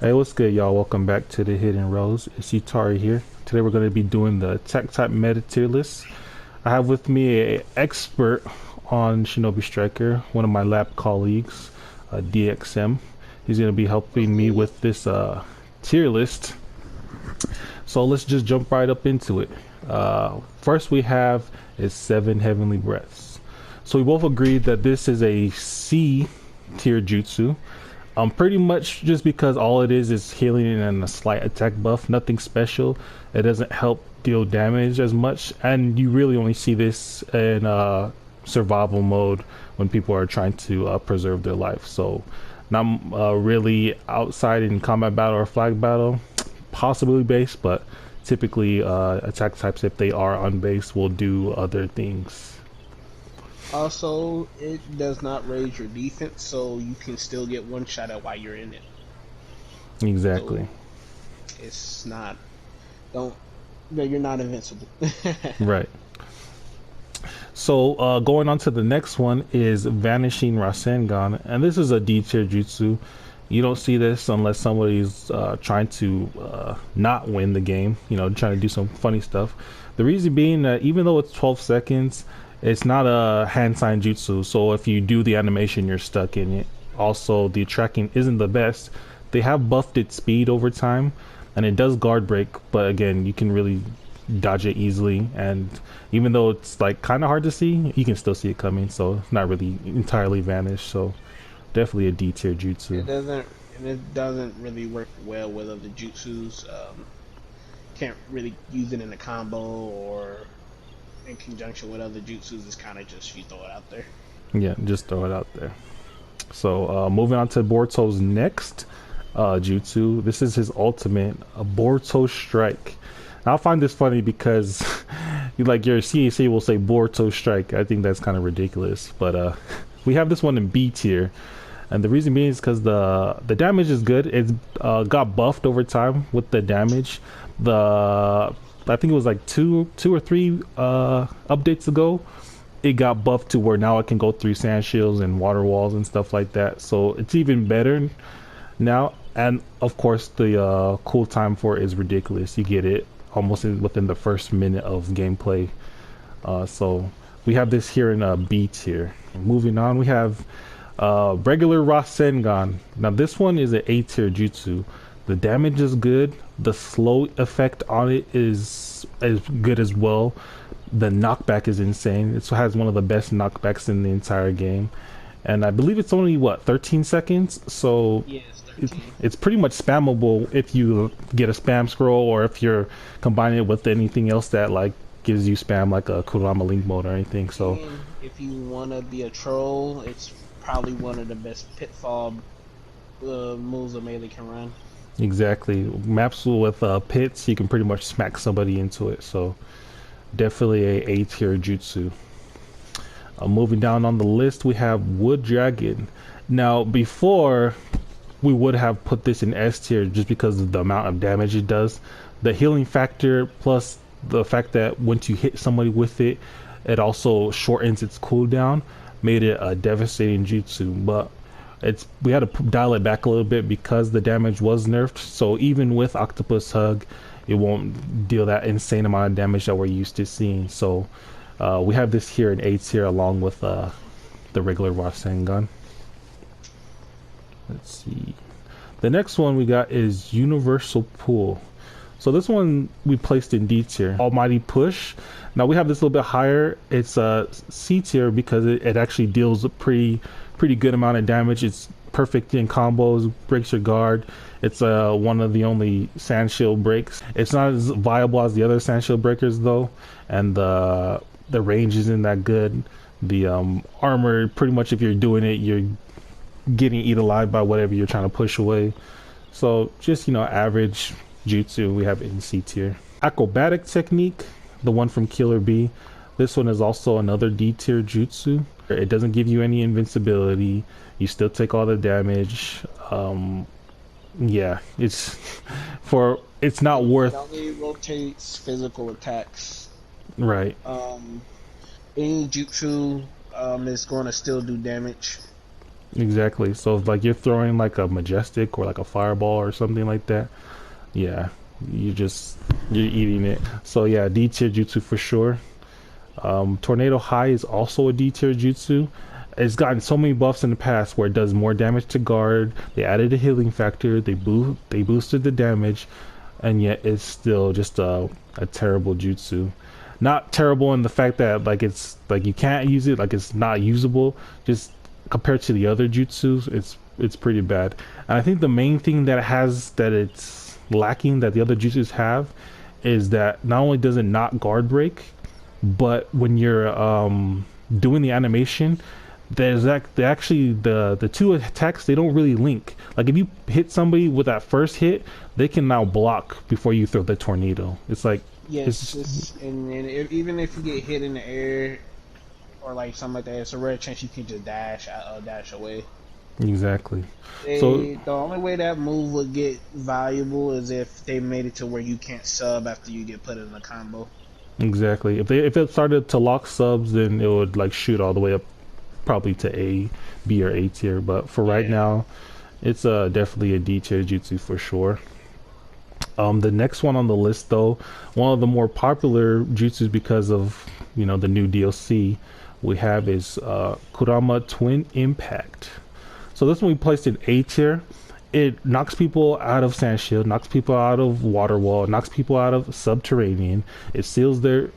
Hey, what's good, y'all? Welcome back to the Hidden Rows. It's Utari here. Today we're going to be doing the tech type meta tier list. I have with me an expert on Shinobi Striker, one of my lab colleagues, DXM. He's going to be helping me with this tier list. So let's just jump right up into it. First we have is 7 Heavenly Breaths. So we both agreed that this is a C tier jutsu. Pretty much just because all it is healing and a slight attack buff, nothing special. It doesn't help deal damage as much, and you really only see this in survival mode when people are trying to preserve their life. So not really outside in combat battle or flag battle, possibly base, but typically attack types, if they are on base, will do other things. Also, it does not raise your defense, so you can still get one shot at while you're in it. Exactly. So it's not. You're not invincible. Right. So going on to the next one is Vanishing Rasengan, and this is a D tier jutsu. You don't see this unless somebody's trying to not win the game, trying to do some funny stuff. The reason being that even though it's 12 seconds, it's not a hand sign jutsu, so if you do the animation, you're stuck in it. Also, the tracking isn't the best. They have buffed its speed over time, and it does guard break, but again, you can really dodge it easily, and even though it's like kind of hard to see, you can still see it coming, so it's not really entirely vanished. So definitely a D tier jutsu. It doesn't really work well with other jutsus. Can't really use it in a combo or in conjunction with other jutsus. It's kind of just you throw it out there. Yeah, just throw it out there. So moving on to Boruto's next jutsu. This is his ultimate, a Boruto Strike. Now, I find this funny because like your CAC will say Boruto Strike. I think that's kind of ridiculous, but we have this one in B tier, and the reason being is because the damage is good. It's got buffed over time with the damage. I think it was like two or three updates ago, it got buffed to where now it can go through sand shields and water walls and stuff like that. So it's even better now. And of course, the cool time for it is ridiculous. You get it almost within the first minute of gameplay. So we have this here in a B tier. Moving on, we have regular Rasengan. Now this one is an A tier jutsu. The damage is good. The slow effect on it is good as well. The knockback is insane. It has one of the best knockbacks in the entire game, and I believe it's only 13 seconds. So yeah, it's pretty much spammable if you get a spam scroll, or if you're combining it with anything else that like gives you spam, like a Kurama link mode or anything. So and if you want to be a troll, it's probably one of the best pitfall moves a melee can run. exactly, maps with pits, you can pretty much smack somebody into it. So definitely a tier jutsu. Moving down on the list, we have Wood Dragon. Now, before we would have put this in S tier just because of the amount of damage it does. The healing factor, plus the fact that once you hit somebody with it, it also shortens its cooldown, made it a devastating jutsu. But we had to dial it back a little bit because the damage was nerfed. So even with Octopus Hug, it won't deal that insane amount of damage that we're used to seeing. So we have this here in A tier along with the regular Rasengan. Let's see. The next one we got is Universal Pull. So this one we placed in D tier. Almighty Push. Now we have this a little bit higher. It's C tier because it actually deals a pretty good amount of damage. It's perfect in combos, breaks your guard. It's one of the only sand shield breaks. It's not as viable as the other sand shield breakers though, and the range isn't that good. The armor, pretty much if you're doing it, you're getting eaten alive by whatever you're trying to push away. So just average jutsu we have in C tier. Acrobatic Technique, the one from Killer Bee. This one is also another D tier jutsu. It doesn't give you any invincibility. You still take all the damage. Yeah, it's not worth. It only rotates physical attacks. Right. Any jutsu is going to still do damage. Exactly. So if like you're throwing like a majestic or like a fireball or something like that, yeah, you just you're eating it. So yeah, D tier jutsu for sure. Tornado High is also a D tier jutsu. It's gotten so many buffs in the past where it does more damage to guard. They added a healing factor. They boosted the damage, and yet it's still just a terrible jutsu. Not terrible in the fact that like it's like you can't use it, like it's not usable. Just compared to the other jutsus, it's pretty bad. And I think the main thing that it has that it's lacking that the other jutsus have is that not only does it not guard break, but when you're doing the animation, there's actually the two attacks, they don't really link. Like if you hit somebody with that first hit, they can now block before you throw the tornado. It's like Yes, and even if you get hit in the air or like something like that, it's a rare chance you can just dash away. exactly. So The only way that move would get valuable is if they made it to where you can't sub after you get put in a combo. exactly, if it started to lock subs, then it would like shoot all the way up probably to A, B or A tier. But for right Yeah. now, it's definitely a D tier jutsu for sure. The next one on the list, though, one of the more popular jutsus because of the new DLC we have is Kurama Twin Impact. So this one we placed in A tier. It knocks people out of Sand Shield, knocks people out of Water Wall, knocks people out of Subterranean. It seals their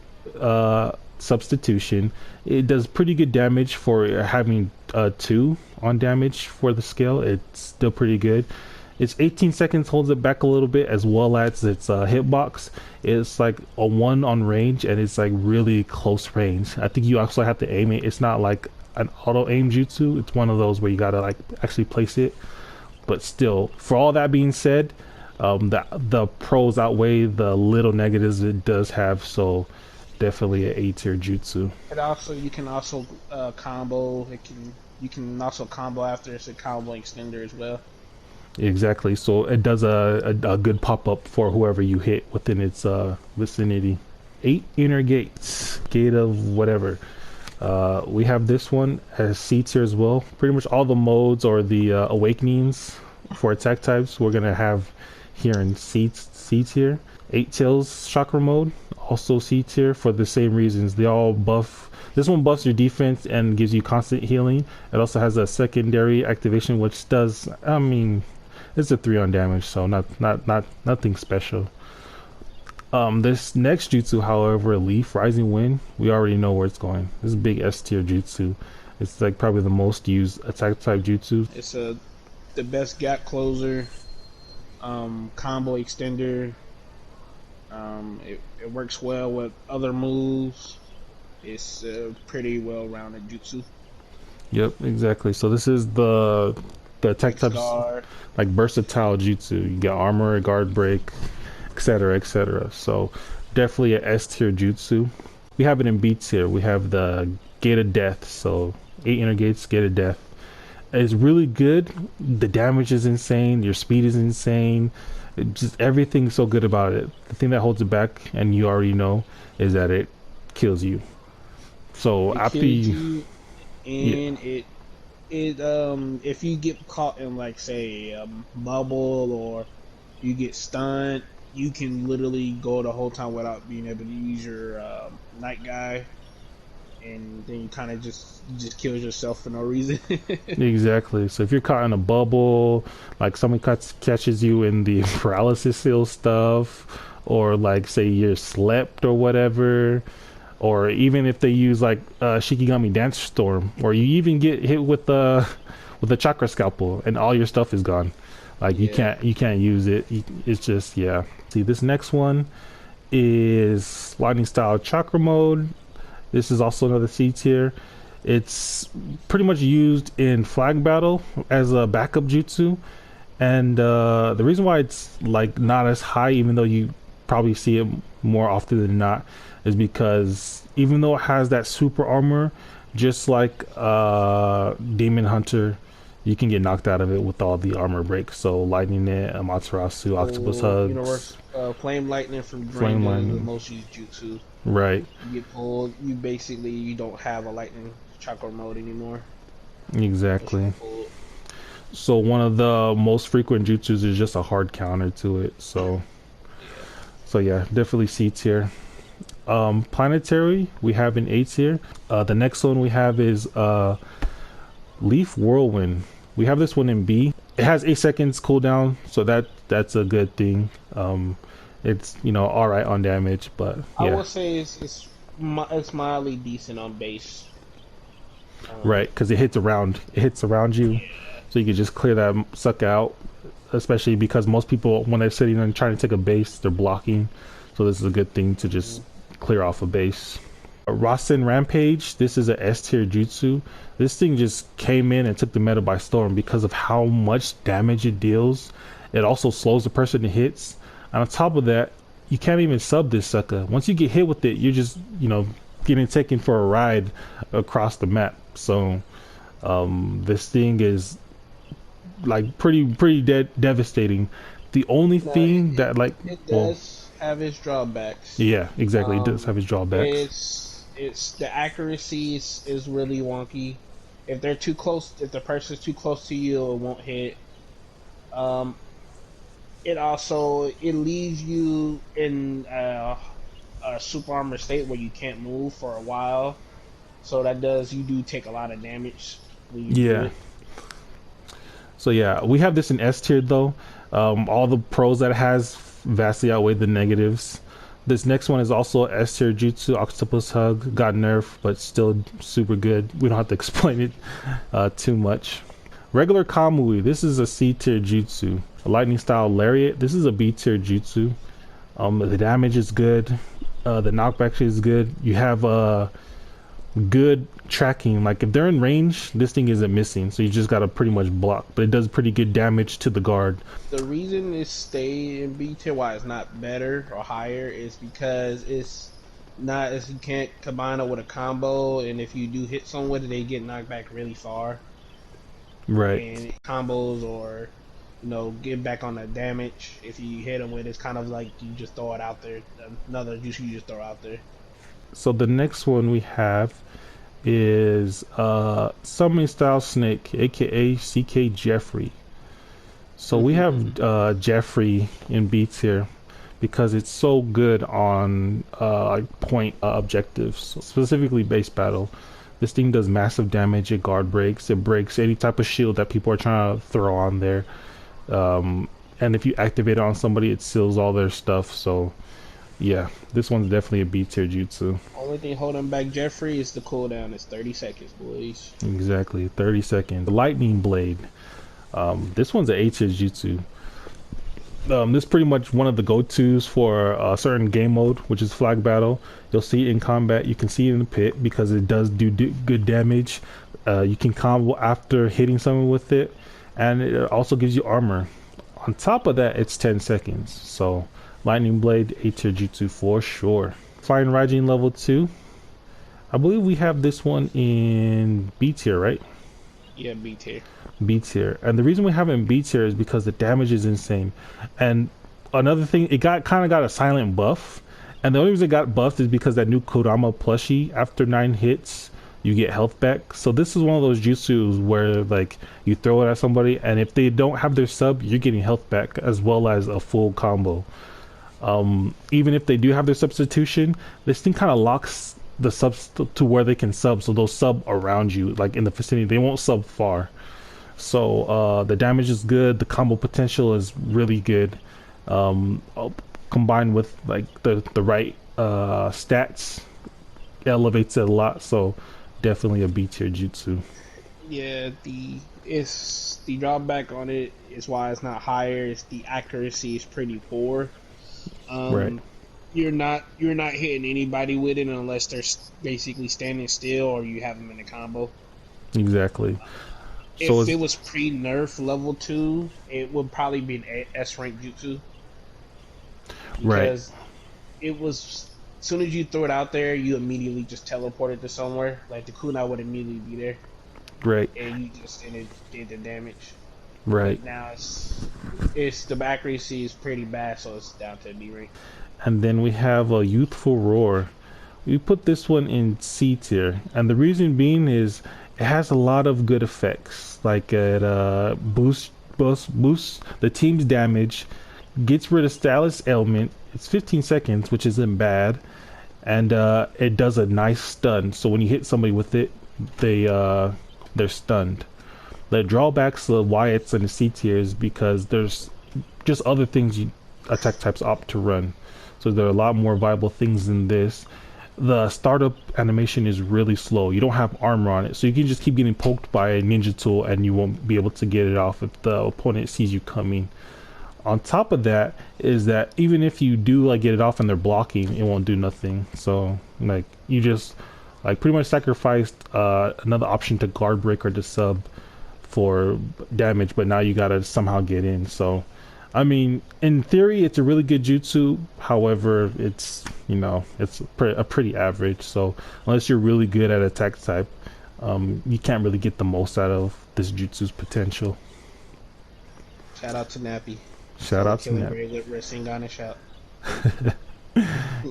substitution. It does pretty good damage for having 2 on damage for the scale. It's still pretty good. It's 18 seconds, holds it back a little bit, as well as its hitbox. It's like a 1 on range, and it's like really close range. I think you also have to aim it. It's not like an auto aim jutsu. It's one of those where you gotta like actually place it. But still, for all that being said, the pros outweigh the little negatives it does have. So definitely an A tier jutsu. You can also combo. You can also combo after it's a combo extender as well. Exactly. So it does a good pop up for whoever you hit within its vicinity. 8 inner gates, gate of whatever. We have this one as C tier as well. Pretty much all the modes or the awakenings for attack types we're gonna have here in C tier. 8 tails chakra mode, also C tier for the same reasons. They all buff. This one buffs your defense and gives you constant healing. It also has a secondary activation, which does, I mean, it's a 3 on damage, so nothing special. This next jutsu, however, Leaf Rising Wind, we already know where it's going. This is a big S tier jutsu. It's like probably the most used attack type jutsu. It's the best gap closer, combo extender. It works well with other moves. It's a pretty well-rounded jutsu. Yep, exactly. So this is the attack types like versatile jutsu. You get armor, guard break, etc., etc. So definitely a S tier jutsu. We have it in B tier. We have the Gate of Death. So 8 inner gates, Gate of Death. It's really good. The damage is insane. Your speed is insane. Just everything's so good about it. The thing that holds it back, and you already know, is that it kills you. So after you, and yeah. If you get caught in like say a bubble or you get stunned, you can literally go the whole time without being able to use your night guy, and then you kind of just kills yourself for no reason. Exactly. So if you're caught in a bubble, like someone catches you in the paralysis seal stuff, or like say you're slept or whatever, or even if they use like Shikigami Dance Storm, or you even get hit with the Chakra Scalpel and all your stuff is gone. Like you can't use it. It's just See, this next one is Lightning Style Chakra mode. This is also another C tier. It's pretty much used in flag battle as a backup jutsu, and the reason why it's like not as high, even though you probably see it more often than not, is because even though it has that super armor, just like Demon Hunter, you can get knocked out of it with all the armor breaks. So Lightning Net, Amaterasu, Octopus Hugs, Flame Lightning from Flame Dragon, Lightning, the most used jutsu. Right. You get pulled, you don't have a lightning chakra mode anymore. Exactly. So one of the most frequent jutsus is just a hard counter to it. Yeah. So yeah, definitely C tier. Planetary we have in A tier. The next one we have is Leaf Whirlwind. We have this one in B. It has 8 seconds cooldown, so that's a good thing. It's all right on damage, but I yeah, would say it's mildly decent on base. right, because it hits around you, so you can just clear that sucker out. Especially because most people, when they're sitting and trying to take a base, they're blocking. So this is a good thing to just clear off a base. Rosten Rampage, this is a S tier jutsu. This thing just came in and took the meta by storm because of how much damage it deals. It also slows the person it hits. And on top of that, you can't even sub this sucker. Once you get hit with it, you're just, getting taken for a ride across the map. So this thing is like pretty devastating. The only thing that it does have its drawbacks. Yeah, exactly. It does have its drawbacks. It's the accuracy is really wonky. If they're too close, if the person's too close to you, it won't hit. It leaves you in a super armor state where you can't move for a while. So you do take a lot of damage when you do it. So yeah, we have this in S tier though. All the pros that it has vastly outweigh the negatives. This next one is also S tier jutsu, Octopus Hug. Got nerfed, but still super good. We don't have to explain it too much. Regular Kamui, this is a C tier jutsu. A lightning style lariat, this is a B tier jutsu. The damage is good. The knockback is good. You have good tracking. Like if they're in range, this thing isn't missing, so you just gotta pretty much block, but it does pretty good damage to the guard. The reason it stayed in B tier, why it's not better or higher, is because it's not, as you can't combine it with a combo, and if you do hit someone with it, they get knocked back really far. Right. And combos or get back on the damage, if you hit them with, it's kind of like you just throw it out there, another juice you just throw out there. So the next one we have is Summoning Style Snake, aka CK Jeffrey. So we have Jeffrey in B tier because it's so good on point objectives, specifically base battle. This thing does massive damage. It guard breaks. It breaks any type of shield that people are trying to throw on there. And if you activate it on somebody, it seals all their stuff. So yeah, this one's definitely a B tier jutsu. Only thing holding back Jeffrey is the cooldown. It's 30 seconds, boys. Exactly, 30 seconds. The Lightning Blade. This one's an A tier jutsu. This is pretty much one of the go-tos for a certain game mode, which is flag battle. You'll see it in combat. You can see it in the pit because it does do good damage. You can combo after hitting someone with it, and it also gives you armor. On top of that, it's 10 seconds. So Lightning Blade, A tier jutsu for sure. Fire and Raijin level 2. I believe we have this one in B tier, right? Yeah, B tier. B tier. And the reason we have it in B tier is because the damage is insane. And another thing, it kind of got a silent buff. And the only reason it got buffed is because that new Kurama plushie, after 9 hits, you get health back. So this is one of those jutsus where like you throw it at somebody, and if they don't have their sub, you're getting health back as well as a full combo. Even if they do have their substitution, this thing kind of locks the subs to where they can sub, so they'll sub around you, like in the vicinity. They won't sub far. So the damage is good. The combo potential is really good. Combined with like the right stats, elevates it a lot. So definitely a B tier jutsu. Yeah, the drawback on it is why it's not higher. It's the accuracy is pretty poor. Right. You're not hitting anybody with it unless they're basically standing still or you have them in a combo. Exactly. If it was pre-nerf level 2, it would probably be an S rank jutsu. Because it was, as soon as you throw it out there, you immediately just teleport it to somewhere. Like the kunai would immediately be there. Right. And it did the damage. Right. Now it's the accuracy is pretty bad, so it's down to B rank. And then we have a Youthful Roar. We put this one in C tier, and the reason being is It has a lot of good effects, like it boosts the team's damage, gets rid of status ailment. It's 15 seconds, which isn't bad, and it does a nice stun. So when you hit somebody with it, they're stunned. The drawbacks of Wyatts and the C tiers because there's just other things attack types opt to run. So there are a lot more viable things than this. The startup animation is really slow. You don't have armor on it, so you can just keep getting poked by a ninja tool and you won't be able to get it off if the opponent sees you coming. On top of that is that even if you do like get it off and they're blocking, it won't do nothing. So like you just like pretty much sacrificed another option to guard break or to sub for damage, but now you gotta somehow get in. So I mean, in theory, it's a really good jutsu. However, it's, you know, it's a pretty average. So unless you're really good at attack type, you can't really get the most out of this jutsu's potential. Shout out to Nappy. Shout out to Nappy. With Rasengan and shout.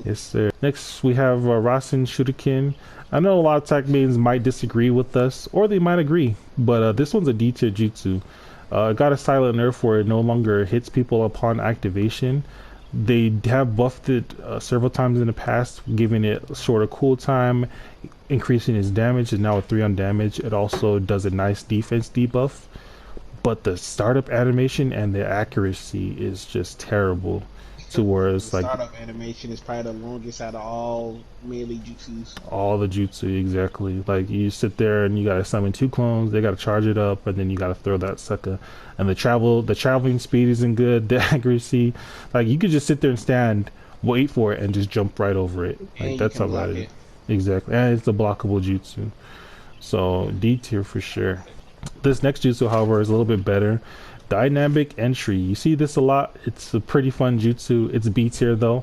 Yes, sir. Next, we have Rasen Shuriken. I know a lot of attack mains might disagree with us, or they might agree, but this one's a D-tier jutsu. It got a silent nerf where it no longer hits people upon activation. They have buffed it several times in the past, giving it a shorter cooltime, increasing its damage, and now with 3 on damage. It also does a nice defense debuff, but the startup animation and the accuracy is just terrible. To where it's like startup animation is probably the longest out of all melee jutsus. All the jutsu, exactly. Like you sit there and you gotta summon 2 clones, they gotta charge it up, and then you gotta throw that sucker. And the traveling speed isn't good, the accuracy. Like you could just sit there and stand, wait for it, and just jump right over it. Like that's how bad it is. Exactly. And it's a blockable jutsu. So D tier for sure. This next jutsu, however, is a little bit better. Dynamic entry. You see this a lot. It's a pretty fun jutsu. It's B tier though.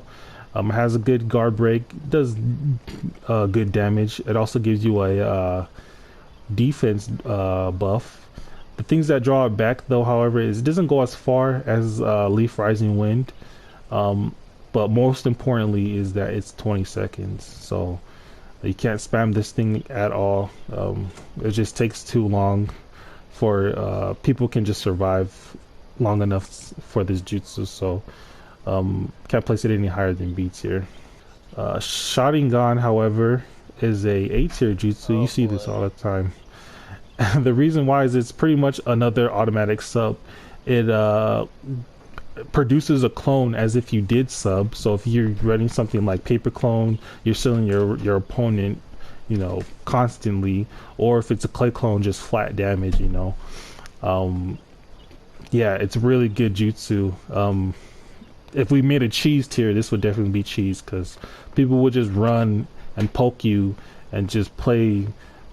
It has a good guard break. It does good damage. It also gives you a defense buff. The things that draw it back though, however, is it doesn't go as far as Leaf Rising Wind. But most importantly is that it's 20 seconds. So you can't spam this thing at all. It just takes too long for people can just survive long enough for this jutsu, so can't place it any higher than B tier. Sharingan, however, is a tier jutsu. You see this all the time. The reason why is it's pretty much another automatic sub. It produces a clone as if you did sub. So if you're running something like paper clone, you're selling your opponent, you know, constantly, or if it's a clay clone, just flat damage, you know. Yeah, it's really good jutsu. If we made a cheese tier, this would definitely be cheese, because people would just run and poke you and just play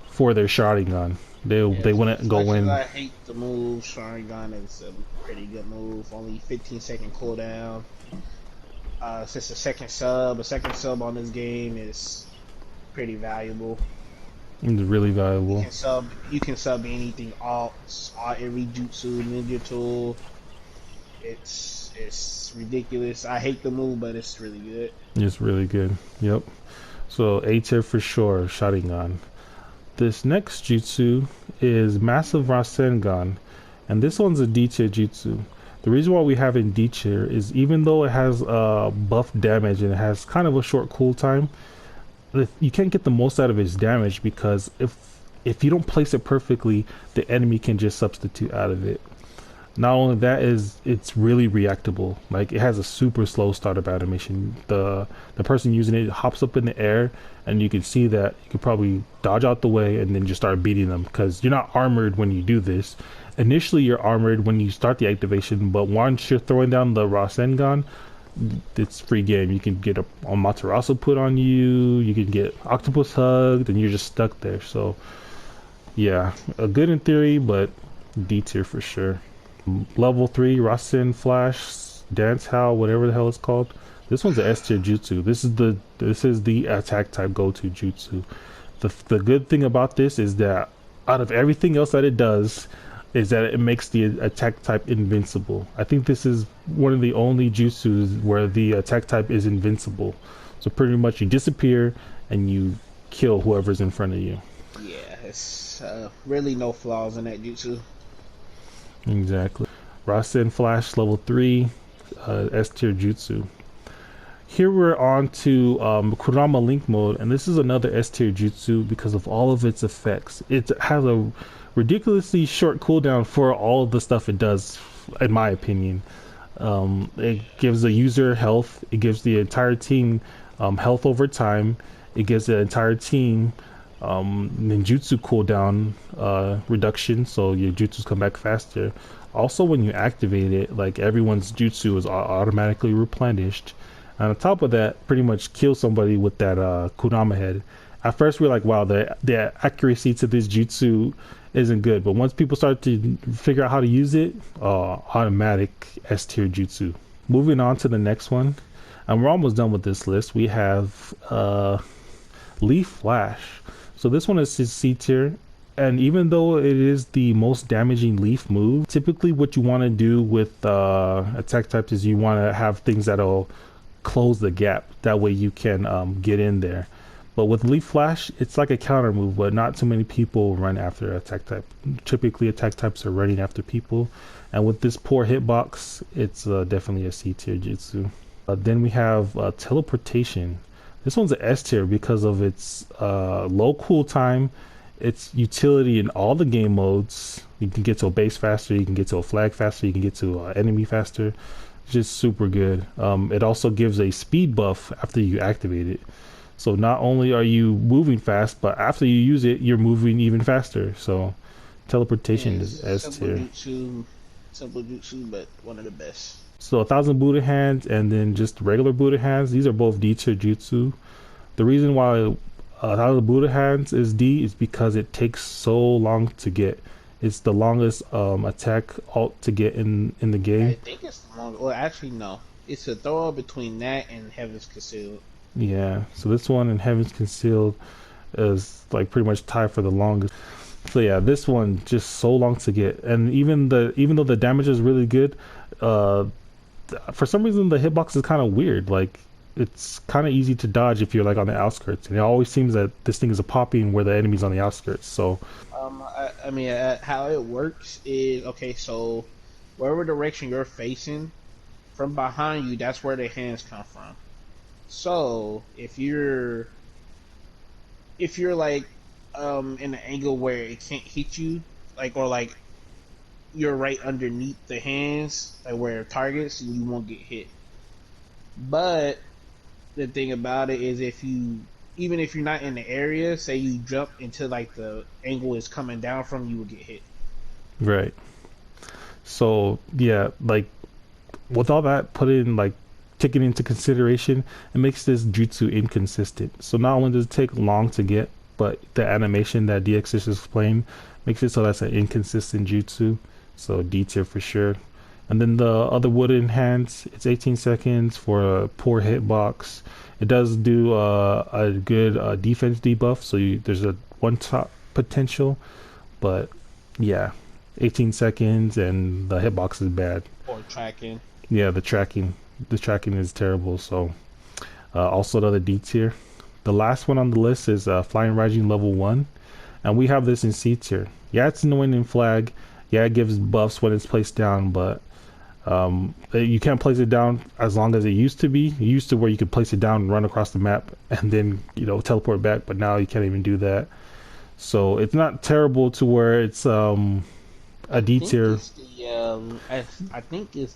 for their Sharingan. They wouldn't go in. I hate the move. Sharingan is a pretty good move. Only 15-second cooldown. Since a second sub on this game is pretty valuable. It's really valuable. You can sub anything, every jutsu, ninja tool. It's ridiculous. I hate the move, but it's really good. It's really good. Yep. So A tier for sure, Sharingan. This next jutsu is Massive Rasengan, and this one's a D tier jutsu. The reason why we have it in D tier is even though it has buff damage and it has kind of a short cooltime, you can't get the most out of its damage because if you don't place it perfectly, the enemy can just substitute out of it. Not only that, it's really reactable. Like it has a super slow startup animation. The person using it hops up in the air, and you can see that you could probably dodge out the way and then just start beating them, because you're not armored when you do this. Initially you're armored when you start the activation, but once you're throwing down the Rasengan, it's free game. You can get a Materasu put on you, you can get Octopus hugged, and you're just stuck there. So yeah, a good in theory, but D tier for sure. Level 3 Rasen Flash Dance Howl, whatever the hell it's called. This one's a S tier jutsu. This is the attack type go-to jutsu. The good thing about this is that out of everything else that it does, is that it makes the attack type invincible. I think this is one of the only jutsus where the attack type is invincible. So pretty much you disappear and you kill whoever's in front of you. Yeah, it's really no flaws in that jutsu. Exactly. Rasen Flash level 3, S tier jutsu. Here we're on to Kurama Link mode, and this is another S tier jutsu because of all of its effects. It has a ridiculously short cooldown for all of the stuff it does, in my opinion. It gives the user health, it gives the entire team health over time, it gives the entire team ninjutsu cooldown reduction, so your jutsus come back faster. Also, when you activate it, like everyone's jutsu is automatically replenished. And on top of that, pretty much kill somebody with that Kurama head. At first, we we're like, wow, the accuracy to this jutsu isn't good. But once people start to figure out how to use it, automatic S tier jutsu. Moving on to the next one, and we're almost done with this list. We have Leaf Flash. So this one is C tier. And even though it is the most damaging leaf move, typically what you want to do with attack types is you want to have things that'll close the gap. That way you can get in there. But with Leaf Flash, it's like a counter move, but not too many people run after attack type. Typically attack types are running after people. And with this poor hitbox, it's definitely a C tier jutsu. Then we have Teleportation. This one's an S tier because of its low cool time, its utility in all the game modes. You can get to a base faster, you can get to a flag faster, you can get to an enemy faster. Just super good. It also gives a speed buff after you activate it. So not only are you moving fast, but after you use it, you're moving even faster. So teleportation is S tier. Simple jutsu, but one of the best. So 1,000 Buddha hands and then just regular Buddha hands. These are both D tier jutsu. The reason why 1,000 Buddha hands is D is because it takes so long to get. It's the longest attack alt to get in the game. I think it's the longest. Well, actually, no. It's a throw between that and Heaven's Concealed. Yeah, so this one and Heaven's Concealed is like pretty much tied for the longest. So yeah, this one just so long to get, and even though the damage is really good, for some reason the hitbox is kind of weird. Like it's kind of easy to dodge if you're like on the outskirts, and it always seems that this thing is a popping where the enemy's on the outskirts. So I mean, how it works is, okay, so wherever direction you're facing, from behind you, that's where the hands come from. So if you're like in an angle where it can't hit you, like, or like you're right underneath the hands, like where it targets, you won't get hit. But the thing about it is, even if you're not in the area, say you jump into like the angle is coming down from, you will get hit. Right. So yeah, like with all that put in, like taken into consideration, it makes this jutsu inconsistent. So not only does it take long to get, but the animation that DX is displaying makes it so that's an inconsistent jutsu. So D tier for sure. And then the other wooden hands, it's 18 seconds for a poor hitbox. It does do a good defense debuff, so there's a one-top potential. But yeah, 18 seconds and the hitbox is bad. Or tracking. Yeah, the tracking is terrible. So also another D tier. The last one on the list is Flying Raijin level 1, and we have this in C tier. Yeah, it's annoying in flag. Yeah, it gives buffs when it's placed down, but you can't place it down as long as it used to be. It used to where you could place it down and run across the map and then, teleport back, but now you can't even do that. So it's not terrible to where it's a D tier. I think it's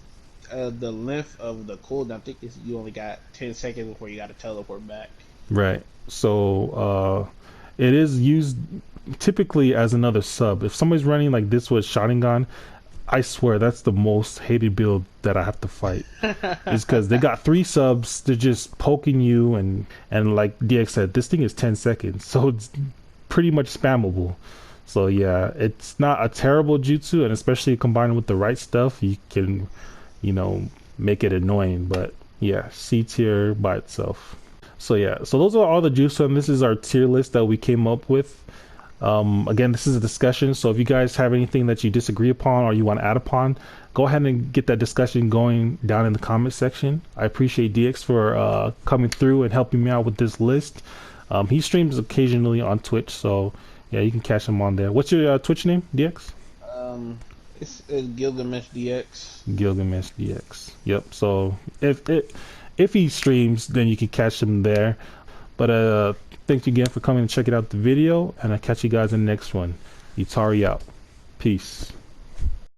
the length of the cooldown. I think it's you only got 10 seconds before you got to teleport back. Right. So it is used typically as another sub. If somebody's running like this with Sharingan, I swear that's the most hated build that I have to fight. Is because they got 3 subs, they're just poking you, and like DX said, this thing is 10 seconds, so it's pretty much spammable. So yeah, it's not a terrible jutsu, and especially combined with the right stuff, you can, make it annoying. But yeah, C tier by itself. So yeah, so those are all the jutsu, and this is our tier list that we came up with. Again, this is a discussion, so if you guys have anything that you disagree upon or you want to add upon, go ahead and get that discussion going down in the comment section. I appreciate DX for coming through and helping me out with this list. He streams occasionally on Twitch, so Yeah, you can catch him on there. What's your Twitch name, DX? It's Gilgamesh DX. Gilgamesh DX. Yep. So if he streams, then you can catch him there. But thank you again for coming and checking out the video, and I'll catch you guys in the next one. Itari out. Peace.